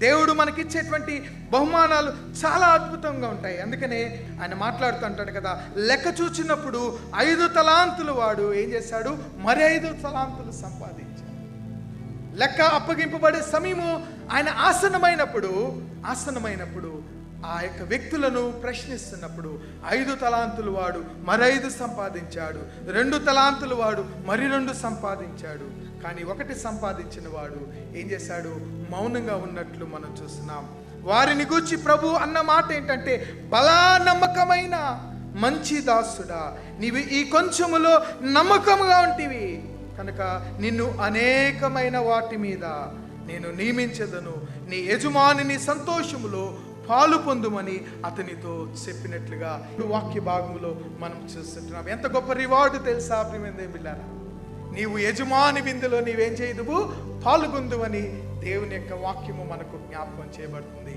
దేవుడు మనకిచ్చేటువంటి బహుమానాలు చాలా అద్భుతంగా ఉంటాయి. అందుకనే ఆయన మాట్లాడుతూ అంటాడు కదా, లెక్క చూచినప్పుడు 5 తలాంతులు వాడు ఏం చేశాడు, మరి 5 తలాంతులు సంపాదించాడు. లెక్క అప్పగింపబడే సమయము ఆయన ఆసన్నమైనప్పుడు ఆ యొక్క వ్యక్తులను ప్రశ్నిస్తున్నప్పుడు 5 తలాంతులు వాడు మరి 5 సంపాదించాడు, 2 తలాంతులు వాడు మరి 2 సంపాదించాడు. కానీ 1 సంపాదించిన వాడు ఏం చేశాడు, మౌనంగా ఉన్నట్లు మనం చూస్తున్నాం. వారిని గూర్చి ప్రభు అన్న మాట ఏంటంటే, బలా నమ్మకమైన మంచి దాసుడా, నీవు ఈ కొంచెములో నమ్మకముగా ఉంటివి కనుక నిన్ను అనేకమైన వాటి మీద నేను నియమించదను, నీ యజమాని సంతోషములో పాలు పొందుమని అతనితో చెప్పినట్లుగా వాక్య భాగంలో మనం చూస్తుంటున్నాం. ఎంత గొప్ప రివార్డు తెలుసా ప్రియమైన బిడ్డలారా, నీవు యజమాని విందులో నీవేం చేయదువు, పాల్గొందువని దేవుని యొక్క వాక్యము మనకు జ్ఞాపకం చేయబడుతుంది.